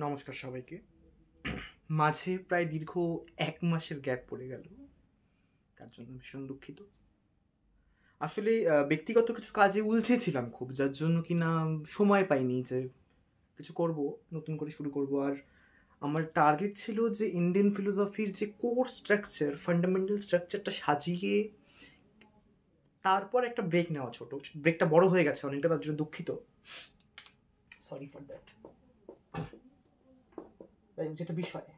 নমস্কার সবাইকে। মাঝে প্রায় দীর্ঘ ১ মাসের গ্যাপ পড়ে গেল। তার জন্য ভীষণ দুঃখিত। আসলে ব্যক্তিগত কিছু কাজে উলঝে ছিলাম খুব, যার জন্য কিনা সময় পাইনি যে কিছু করব, নতুন করে শুরু করব। আর আমার টার্গেট ছিল যে ইন্ডিয়ান ফিলোসফির যে কোর স্ট্রাকচার, ফান্ডামেন্টাল স্ট্রাকচারটা সাজিয়ে তারপর একটা ব্রেক নেওয়া। ছোট ব্রেকটা বড় হয়ে গেছে অনেকটা, তার জন্য দুঃখিত। Sorry for that. যেটা বিষয়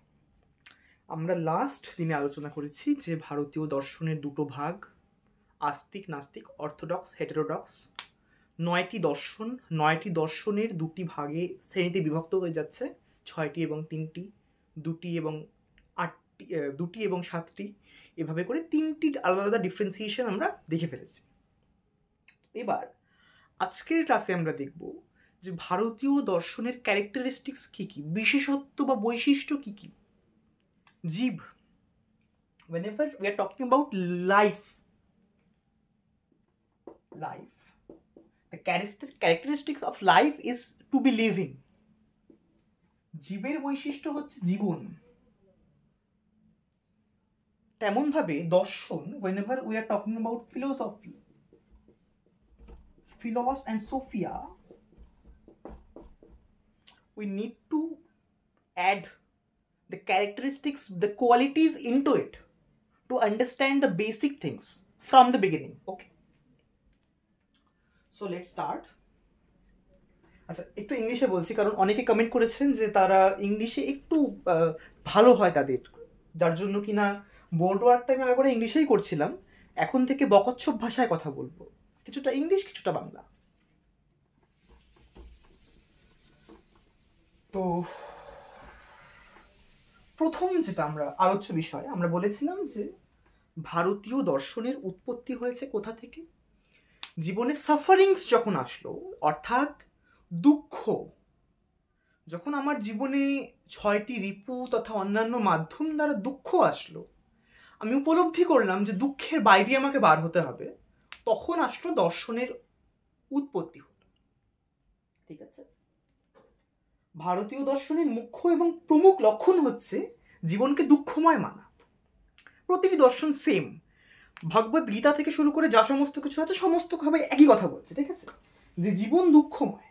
আমরা লাস্ট দিনে আলোচনা করেছি যে ভারতীয় দর্শনের দুটো ভাগ, আস্তিক নাস্তিক, অর্থোডক্স হেটেরোডক্স। ৯টি দর্শন, ৯টি দর্শনের দুটি ভাগে শ্রেণীতে বিভক্ত হয়ে যাচ্ছে, ৬টি এবং ৩টি, ২টি এবং ৮টি, ২টি এবং ৭টি, এভাবে করে ৩টি আলাদা আলাদা ডিফারেন্সিয়েশন আমরা দেখে ফেলেছি। এবার আজকের ক্লাসে আমরা দেখব যে ভারতীয় দর্শনের ক্যারেক্টারিস্টিক্স কী কী, বিশেষত্ব বা বৈশিষ্ট্য কী কী। জীব, whenever we are talking about life, the characteristics of life is to be living. জীবের বৈশিষ্ট্য হচ্ছে জীবন। তেমন ভাবে দর্শন, whenever we are talking about philosophy, philos and sophia, we need to add the characteristics, the qualities into it to understand the basic things from the beginning. Okay, so let's start. আচ্ছা, একটু ইংলিশে বলছি কারণ অনেকে comment করেছেন যে তারা ইংলিশে একটু ভালো হয় তাদের, যার জন্য কিনা বোর্ড ওয়ার্কটা আমি আগে করে ইংলিশেই করছিলাম, এখন থেকে বকচ্ছপ ভাষায় কথা বলবো, কিছুটা ইংলিশ কিছুটা বাংলা। তো প্রথম যেটা আমরা আলোচ্য বিষয়, আমরা বলেছিলাম যে ভারতীয় দর্শনের উৎপত্তি হয়েছে কোথা থেকে? জীবনে সাফারিংস যখন আসলো, অর্থাৎ দুঃখ, যখন আমার জীবনে ৬টি রিপু তথা অন্যান্য মাধ্যম দ্বারা দুঃখ আসলো, আমি উপলব্ধি করলাম যে দুঃখের বাইরে আমাকে বার হতে হবে, তখন আসলো দর্শনের উৎপত্তি হলো। ঠিক আছে, ভারতীয় দর্শনের মুখ্য এবং প্রমুখ লক্ষণ হচ্ছে জীবনকে দুঃখময় মানা। প্রতিটি দর্শন সেম, ভগবদ গীতা থেকে শুরু করে যা সমস্ত কিছু আছে সমস্ত ভাবে একই কথা বলছে। ঠিক আছে, যে জীবন দুঃখময়।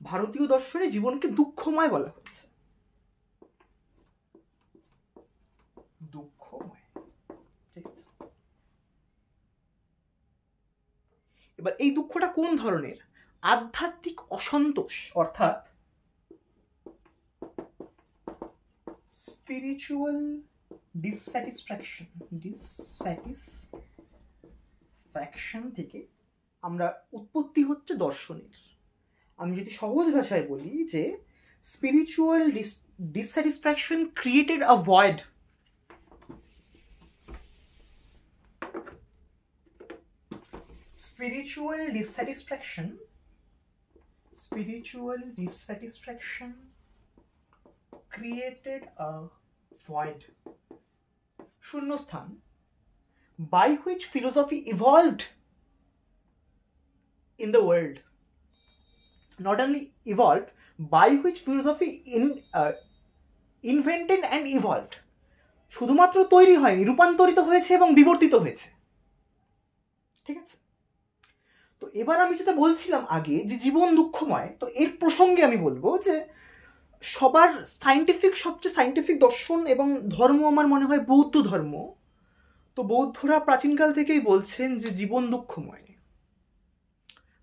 ভারতীয় দর্শনে জীবনকে দুঃখময় বলা হচ্ছে, দুঃখময়। ঠিক আছে, এবার এই দুঃখটা কোন ধরনের? আধ্যাত্মিক অসন্তোষ, অর্থাৎ স্পিরিচুয়াল ডিসস্যাটিসফ্যাকশন থেকে আমরা উৎপত্তি হচ্ছে দর্শনের। আমি যদি সহজ ভাষায় বলি যে spiritual dissatisfaction created a void, spiritual dissatisfaction created a void, শূন্যস্থান, by which philosophy evolved in the world. Not only evolved, by which philosophy invented and evolved. শুধুমাত্র তৈরি হয়নি, রূপান্তরিত হয়েছে এবং বিবর্তিত হয়েছে। ঠিক আছে, তো এবার আমি যেটা বলছিলাম আগে যে জীবন দুঃখময়, তো এর প্রসঙ্গে আমি বলবো যে সবার সবচেয়ে সাইন্টিফিক দর্শন এবং ধর্ম আমার মনে হয় বৌদ্ধ ধর্ম। তো বৌদ্ধরা প্রাচীনকাল থেকেই বলছেন যে জীবন দুঃখময়।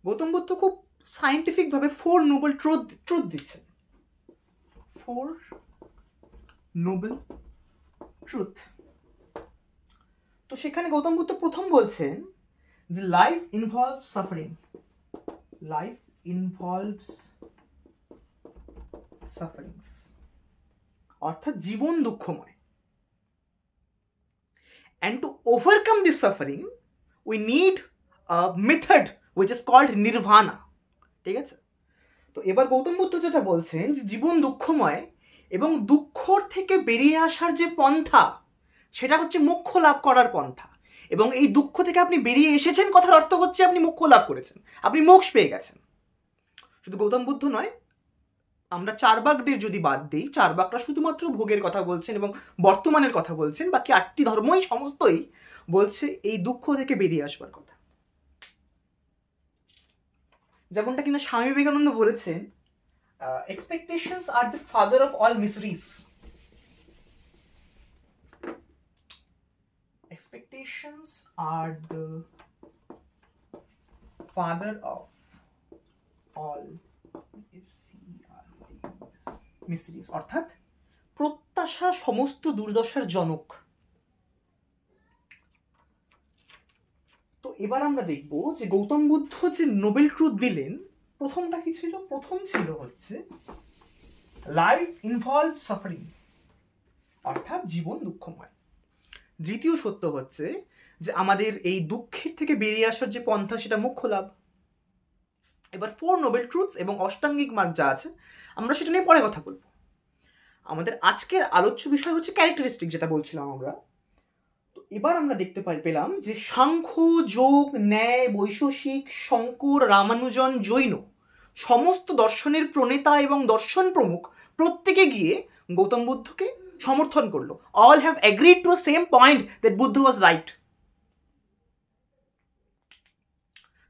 গৌতম বুদ্ধ খুব সাইন্টিফিক ভাবে 4 নোবেল ট্রুথ দিচ্ছেন, 4 নোবেল ট্রুথ। তো সেখানে গৌতম বুদ্ধ প্রথম বলছেন যে লাইফ ইনভলভস সাফারিংস, অর্থাৎ জীবন দুঃখময়। And to overcome this suffering, we need a method which is called nirvana. ঠিক আছে, তো এবার গৌতম বুদ্ধ যেটা বলছেন যে জীবন দুঃখময় এবং দুঃখ থেকে বেরিয়ে আসার যে পন্থা, সেটা হচ্ছে মোক্ষ লাভ করার পন্থা। এবং এই দুঃখ থেকে আপনি বেরিয়ে এসেছেন কথার অর্থ হচ্ছে আপনি মোক্ষ লাভ করেছেন, আপনি মোক্ষ পেয়ে গেছেন। শুধু গৌতম বুদ্ধ নয়, আমরা চার্বাকদের যদি বাদ দিই, চার্বাকরা শুধুমাত্র ভোগের কথা বলছেন এবং বর্তমানের কথা বলছেন, বাকি 8টি ধর্মই সমস্তই বলছে এই দুঃখ থেকে বেরিয়ে আসবার কথা। যেমনটা কিনা স্বামী বিবেকানন্দ বলেছেন, expectations are the father of all miseries. Expectations are the father of all miseries. অর্থাৎ প্রত্যাশা সমস্ত দুর্দশার জনক। তো এবার আমরা দেখব যে গৌতম বুদ্ধ যে নোবেল ট্রুথ দিলেন, প্রথমটা কি ছিল? প্রথম ছিল হচ্ছে লাইফ ইনভলভ সাফারিং, অর্থাৎ জীবন দুঃখময়। দ্বিতীয় সত্য হচ্ছে যে আমাদের এই দুঃখের থেকে বেরিয়ে আসার যে পন্থা সেটা মোক্ষ লাভ। এবার 4 নোবেল ট্রুথস এবং অষ্টাঙ্গিক মার্গ যা আছে আমরা সেটা নিয়ে পরে কথা বলবো। আমাদের আজকের আলোচ্য বিষয় হচ্ছে ক্যারেক্টারিস্টিক, যেটা বলছিলাম আমরা। তো এবার আমরা দেখতে পেলাম যে সাংখ্য, যোগ, ন্যায়, বৈশেষিক, শঙ্কর, রামানুজন, জৈন সমস্ত দর্শনের প্রণেতা এবং দর্শন প্রমুখ প্রত্যেকে গিয়ে গৌতম বুদ্ধকে সমর্থন করলো। All have agreed to same point that Buddha was right.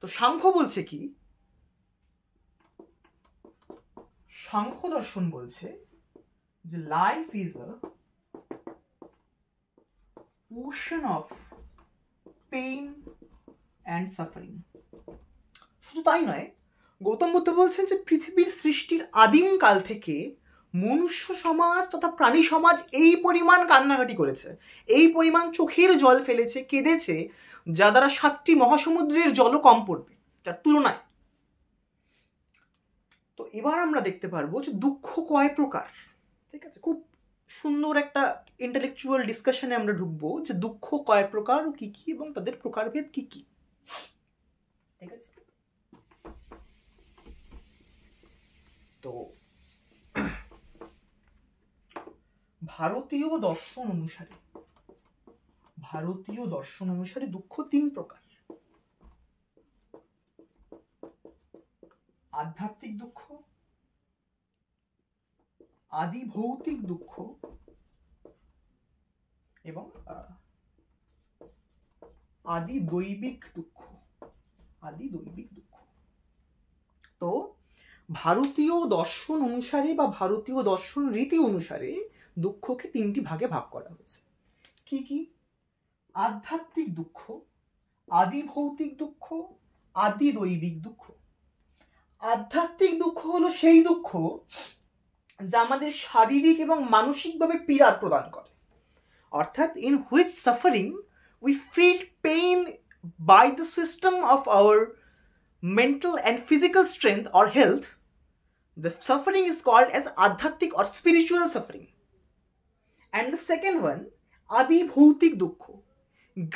তো সাংখ্য বলছে কি? সাংখ্য দর্শন বলছে যে life is a ocean of pain and suffering। শুধু তাই নয়, গৌতম বুদ্ধ বলছেন যে পৃথিবীর সৃষ্টির আদিম কাল থেকে মনুষ্য সমাজ তথা প্রাণী সমাজ এই পরিমাণ কান্নাকাটি করেছে, এই পরিমাণ চোখের জল ফেলেছে, কেঁদেছে, যা দ্বারা 7টি মহাসমুদ্রের জলও কম পড়বে যার তুলনায়। তো এবার আমরা দেখতে পারবো যে দুঃখ কয় প্রকার। ঠিক আছে, খুব সুন্দর একটা ইন্টেলেকচুয়াল ডিসকাশনে আমরা ঢুকবো যে দুঃখ কয় প্রকার ও কি কি এবং তাদের প্রকারভেদ কি কি। ঠিক আছে, তো ভারতীয় দর্শন অনুসারে দুঃখ 3 প্রকার। আধ্যাত্মিক দুঃখ, আদি ভৌতিক দুঃখ এবং আদি দৈবিক দুঃখ। তো ভারতীয় দর্শন অনুসারে বা ভারতীয় দর্শন রীতি অনুসারে দুঃখকে 3টি ভাগে ভাগ করা হয়েছে। কি কি? আধ্যাত্মিক দুঃখ, আদি ভৌতিক দুঃখ, আদি দৈবিক দুঃখ। আধ্যাত্মিক দুঃখ হলো সেই দুঃখ যা আমাদের শারীরিক এবং মানসিকভাবে পীড়া প্রদান করে, অর্থাৎ in which suffering we feel pain by the system of our mental and physical strength or health. The suffering is called as adhyatmic or spiritual suffering. And the second one, adi bhautik dukkha,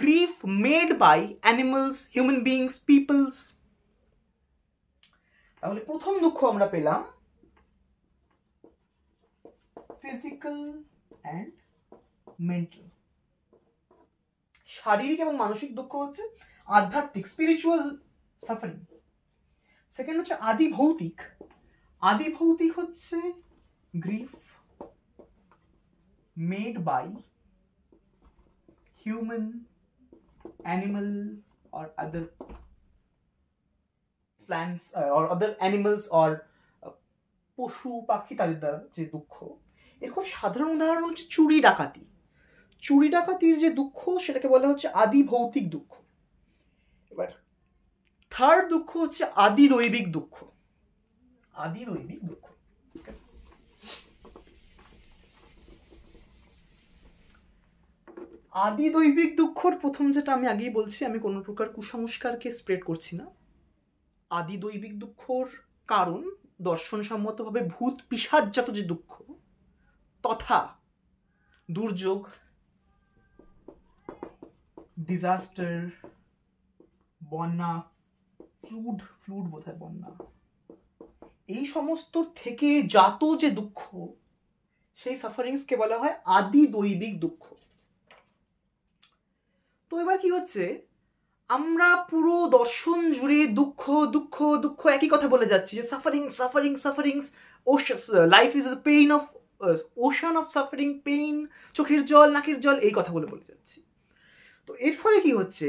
grief made by animals, human beings, peoples. তাহলে প্রথম দুঃখ আমরা পেলাম physical and mental, শারীরিক এবং মানসিক দুঃখ হচ্ছে আধ্যাত্মিক, স্পিরিচুয়াল সাফারিং। সেকেন্ড হচ্ছে আদি ভৌতিক। আদি ভৌতিক হচ্ছে grief made by human, animal or other plants or other animals or পশু পাখি তাদের দ্বারা যে দুঃখ। এর খুব সাধারণ উদাহরণ হচ্ছে চুরি ডাকাতি। চুরি ডাকাতির যে দুঃখ সেটাকে বলা হচ্ছে আদি ভৌতিক দুঃখ। এবার থার্ড দুঃখ হচ্ছে আদি দৈবিক দুঃখ। আদি দৈবিক দুঃখ, ঠিক আছে। আদি দৈবিক দুঃখর প্রথম যেটা আমি আগেই বলছি, আমি কোনো প্রকার কুসংস্কারকে স্প্রেড করছি না। আদি দৈবিক দুঃখর কারণ দর্শনসম্মতভাবে ভূত পিশাচজাত যে দুঃখ তথা দুর্যোগ, ডিজাস্টার, বন্যা, ফ্লুড বোধহয় বন্যা, এই সমস্ত থেকে জাত যে দুঃখ সেই সাফারিংসকে বলা হয় আদি দৈবিক দুঃখ। তো এবার কি হচ্ছে, আমরা পুরো দর্শন জুড়ে দুঃখ দুঃখ দুঃখ একই কথা বলে যাচ্ছি যে suffering suffering sufferings, life is the pain of ocean of suffering, pain, চোখের জল, নাকের জল, এই কথাগুলো বলে যাচ্ছি। তো এর ফলে কি হচ্ছে,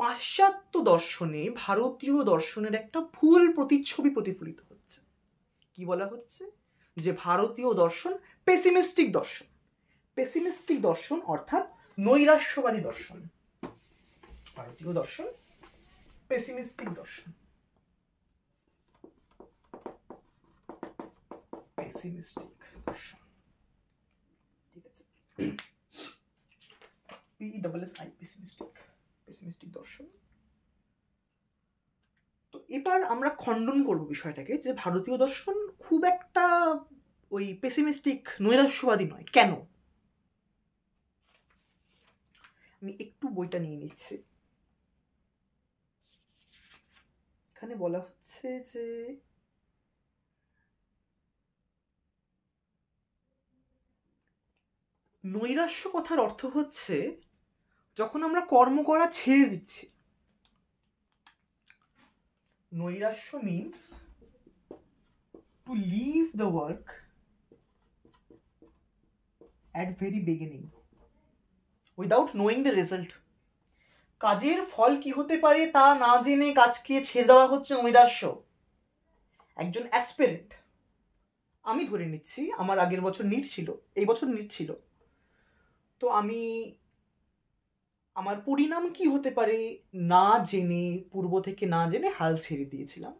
পাশ্চাত্য দর্শনে ভারতীয় দর্শনের একটা ভুল প্রতিচ্ছবি প্রতিফলিত হচ্ছে। কি বলা হচ্ছে, যে ভারতীয় দর্শন পেসিমিস্টিক দর্শন। পেসিমিস্টিক দর্শন অর্থাৎ নৈরাশ্যবাদী দর্শন। ভারতীয় দর্শন পেসিমিস্টিক দর্শন, পেসিমিস্টিক দর্শন, ঠিক আছে, PESSI, পেসিমিস্টিক দর্শন। তো এবার আমরা খণ্ডন করব বিষয়টাকে, যে ভারতীয় দর্শন খুব একটা ওই পেসিমিস্টিক নৈরাশ্যবাদী নয়। কেন? আমি একটু বইটা নিয়ে নিচ্ছি। এখানে বলা হচ্ছে যে নৈরাশ্য কথার অর্থ হচ্ছে যখন আমরা কর্ম করা ছেড়ে দিচ্ছি। নৈরাশ্য means to leave the work at very beginning without knowing the result. কাজের ফল কি হতে পারে তা না জেনে কাজকে ছেড়ে দেওয়া হচ্ছে নৈরাশ্য। একজন অ্যাসপিরেন্ট, আমি ধরে নিচ্ছি আমার আগের বছর নিট ছিল, এই বছর নিট ছিল, তো আমি আমার পরিণাম কি হতে পারে না জেনে, পূর্ব থেকে না জেনে হাল ছেড়ে দিয়েছিলাম।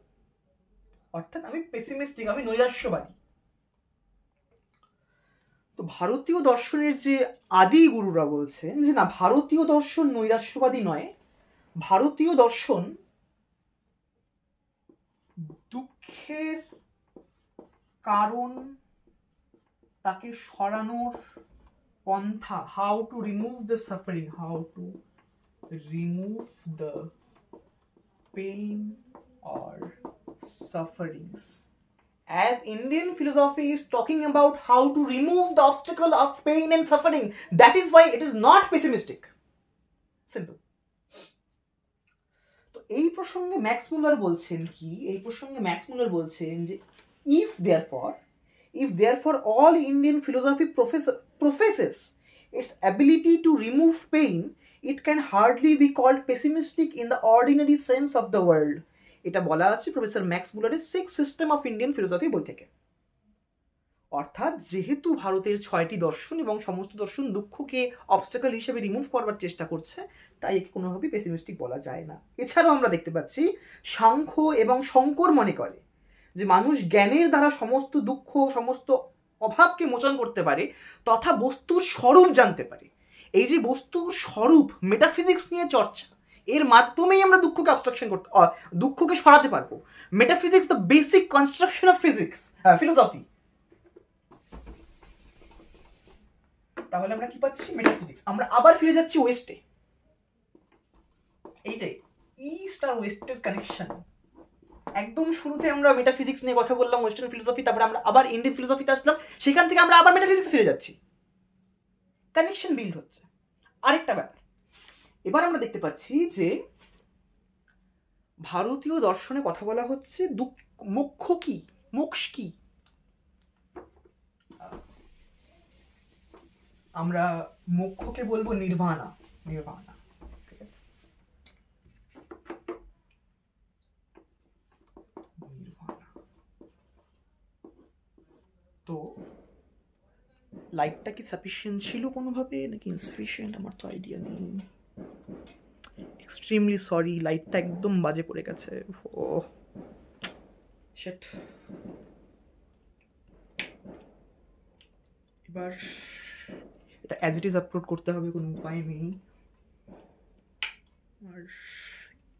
অর্থাৎ আমি পেসিমিস্টিক, আমি নৈরাশ্যবাদী। তো ভারতীয় দর্শনের যে আদি গুরুরা বলছেন যে না, ভারতীয় দর্শন নৈরাশ্যবাদী নয়, ভারতীয় দর্শন দুঃখের কারণ তাকে সরানোর পন্থা, how to remove the suffering, how to remove the pain or sufferings. As Indian philosophy is talking about how to remove the obstacle of pain and suffering, that is why it is not pessimistic. Simple. তো এই প্রসঙ্গে max মুলার বলছেন কি, এই প্রসঙ্গে max মুলার বলছেন যে if therefore all Indian philosophy professes its ability to remove pain, it can hardly be called pessimistic in the ordinary sense of the word. এটা বলা আছে প্রফেসর ম্যাক্স মুলারের 6 সিস্টেম অফ ইন্ডিয়ান ফিলোসফি বই থেকে। অর্থাৎ যেহেতু ভারতের 6টি দর্শন এবং সমস্ত দর্শন দুঃখকে অবস্টাকল হিসেবে রিমুভ করবার চেষ্টা করছে, তাই একে কোনোভাবেই পেসিমিস্টিক বলা যায় না। এছাড়াও আমরা দেখতে পাচ্ছি সাংখ্য এবং শঙ্কর মনে করে যে মানুষ জ্ঞানের দ্বারা সমস্ত দুঃখ, সমস্ত অভাবকে মোচন করতে পারে, তথা বস্তুর স্বরূপ জানতে পারে। এই যে বস্তুর স্বরূপ, মেটাফিজিক্স নিয়ে চর্চা, এর মাধ্যমেই আমরা দুঃখকে অবস্ট্রাকশন করতে, দুঃখকে সরাতে পারবো। Metaphysics the basic construction of physics, philosophy. তাহলে আমরা কি পাচ্ছি? মেটাফিজিক্স। আমরা আবার ফিরে যাচ্ছি ওয়েস্টে। এই যে ইস্ট আর ওয়েস্টের কানেকশন, একদম শুরুতে আমরা মেটাফিজিক্স নিয়ে কথা বললাম, ওয়েস্টার্ন ফিলোসফি, তারপরে আমরা আবার ইন্ডিয়ান ফিলোসফিতে আসলাম, সেখান থেকে আমরা আবার মেটাফিজিক্স ফিরে যাচ্ছি। কানেকশন বিল্ড হচ্ছে। আরেকটা ব্যাপার, এবার আমরা দেখতে পাচ্ছি যে ভারতীয় দর্শনে কথা বলা হচ্ছে মোক্ষ কি, মোক্ষ কি। আমরা মোক্ষকে বলবো নির্বাণা, নির্বাণা, ঠিক আছে, নির্বাণা। তো লাইটটা কি সাফিসিয়েন্ট ছিল কোনোভাবে নাকি ইনসাফিসিয়েন্ট, আমার তো আইডিয়া নেই। এক্সট্রিমলি সরি, লাইটটা একদম বাজে পড়ে গেছে। ও শিট। এবার এটা অ্যাজ ইট ইজ আপলোড করতে হবে, কোনো উপায় নেই। আর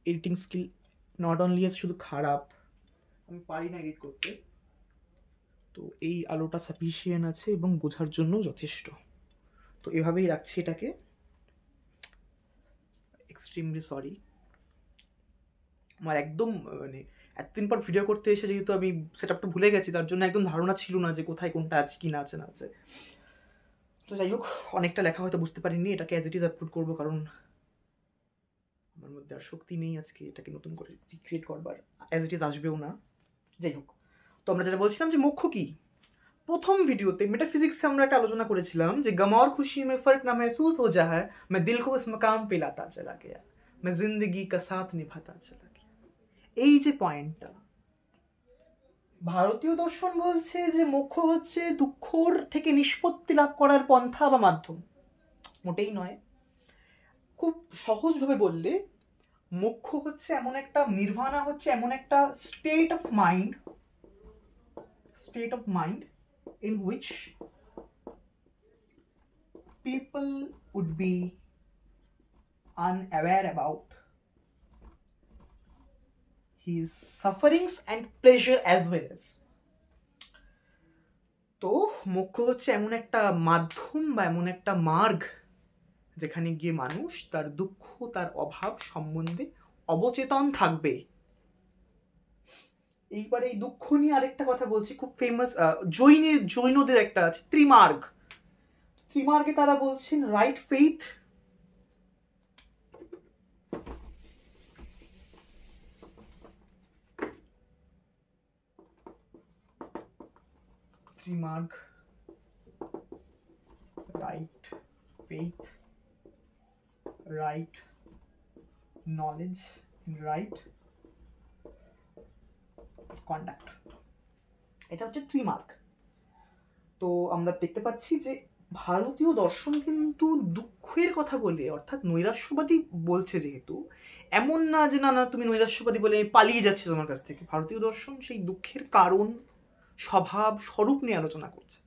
এডিটিং স্কিল নট অনলি শুধু খারাপ, আমি পারি না এডিট করতে। তো এই আলোটা সাফিসিয়েন্ট আছে এবং বোঝার জন্য যথেষ্ট। তো এভাবেই রাখছি এটাকে। Extremely sorry. আমার একদম মানে এতদিন পর ভিডিও করতে এসে যেহেতু আমি সেটআপটা ভুলে গেছি, তার জন্য একদম ধারণা ছিল না যে কোথায় কোনটা আছে, কি না আছে না আছে। তো যাই হোক, অনেকটা লেখা হয়তো বুঝতে পারিনি, এটাকে অ্যাজ ইট ইজ আপলোড করবো, কারণ আমার মধ্যে আর শক্তি নেই আজকে এটাকে নতুন করে রিক্রিয়েট করবার, অ্যাজ ইট ইজ আসবেও না। যাই হোক, তো আমরা যেটা বলছিলাম যে মোক্ষ কি, প্রথম ভিডিওতে মেটাফিজিক্সে আমরা একটা আলোচনা করেছিলাম যে গম और खुशी में फर्क ना महसूस हो जा है मैं दिल को उस मकाम पे लाता चला गया मैं जिंदगी का साथ निभाता चला गया। এই যে পয়েন্টটা, ভারতীয় দর্শন বলছে যে মোক্ষ হচ্ছে দুঃখর থেকে নিষ্পত্তি লাভ করার পন্থা বা মাধ্যম। মোটেই নয়। খুব সহজভাবে বললে মোক্ষ হচ্ছে এমন একটা, নির্বাণা হচ্ছে এমন একটা state of mind in which people would be unaware about his sufferings and pleasure as well as। তো মোক্ষ হচ্ছে এমন একটা মাধ্যম বা এমন একটা মার্গ যেখানে গিয়ে মানুষ তার দুঃখ তার অভাব সম্বন্ধে অবচেতন থাকবে। এইবার এই দুঃখ নিয়ে আরেকটা কথা বলছি, খুব ফেমাস জৈনদের একটা আছে ত্রিমার্গে তারা বলছেন right faith, right faith, right knowledge, right conduct, এটা হচ্ছে ত্রিমার্গ। তো আমরা দেখতে পাচ্ছি যে ভারতীয় দর্শন কিন্তু দুঃখের কথা বলে, অর্থাৎ নৈরাশ্যবাদী বলছে, যেহেতু এমন না যে না না তুমি নৈরাশ্যবাদী বলে পালিয়ে যাচ্ছে তোমার কাছ থেকে। ভারতীয় দর্শন সেই দুঃখের কারণ, স্বভাব, স্বরূপ নিয়ে আলোচনা করছে।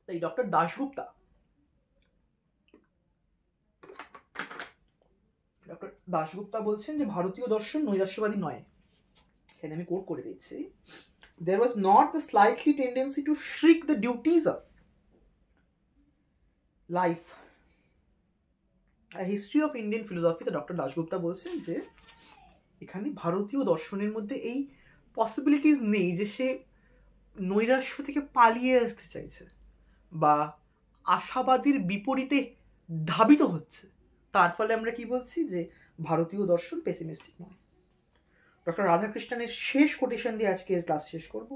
তাই ডক্টর দাশগুপ্তা বলছেন যে ভারতীয় দর্শন নৈরাশ্যবাদী নয়। এখানে আমি কোট করে দিচ্ছি, there was not the slightly tendency to shirk the duties of life, a history of Indian philosophy। তো ডক্টর দাশগুপ্তা বলছেন যে এখানে ভারতীয় দর্শনের মধ্যে এই পসিবিলিটিস নেই যে সে নৈরাশ্য থেকে পালিয়ে আসতে চাইছে বা আশাবাদীর বিপরীতে ধাবিত হচ্ছে। তার ফলে আমরা কি বলছি যে ভারতীয় দর্শন পেসিমিস্টিক নয়। ডক্টর রাধাকৃষ্ণনের শেষ কোটেশন দিয়ে আজকের ক্লাস শেষ করব,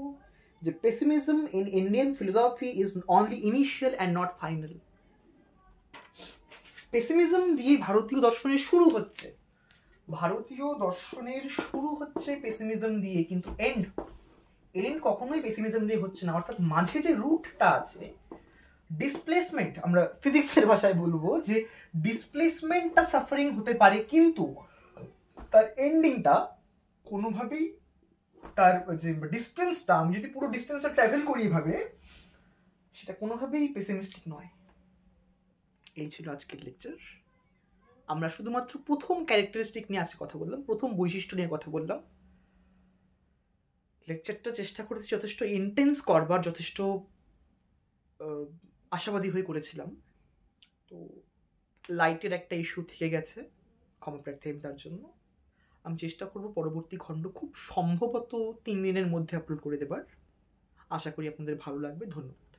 যে pessimism in Indian philosophy is only initial and not final. Pessimism দিয়ে ভারতীয় দর্শনের শুরু হচ্ছে, পেসিমিজম দিয়ে, কিন্তু এন্ড কখনোই পেসিমিজম দিয়ে হচ্ছে না। অর্থাৎ মাঝে যে রুটটা আছে, ডিসপ্লেসমেন্ট, আমরা ফিজিক্সের ভাষায় বলবো যে ডিসপ্লেসমেন্টটা সাফারিং হতে পারে, কিন্তু তার এন্ডিংটা কোনোভাবেই, তার যে ডিস্টেন্সটা, আমি যদি পুরো ডিস্টেন্সটা ট্রাভেল করি এভাবে, সেটা কোনোভাবেই পেসিমিস্টিক নয়। এই ছিল আজকের লেকচার। আমরা শুধুমাত্র প্রথম ক্যারেক্টারিস্টিক নিয়ে আজকে কথা বললাম, প্রথম বৈশিষ্ট্য নিয়ে কথা বললাম। লেকচারটা চেষ্টা করেছি যথেষ্ট ইন্টেন্স করবার, যথেষ্ট আশাবাদী হয়ে করেছিলাম। তো লাইটের একটা ইস্যু থেকে গেছে, ক্ষমা প্রার্থী তার জন্য। আমি চেষ্টা করব পরবর্তী খণ্ড খুব সম্ভবত 3 দিনের মধ্যে আপলোড করে দেবার। আশা করি আপনাদের ভালো লাগবে। ধন্যবাদ।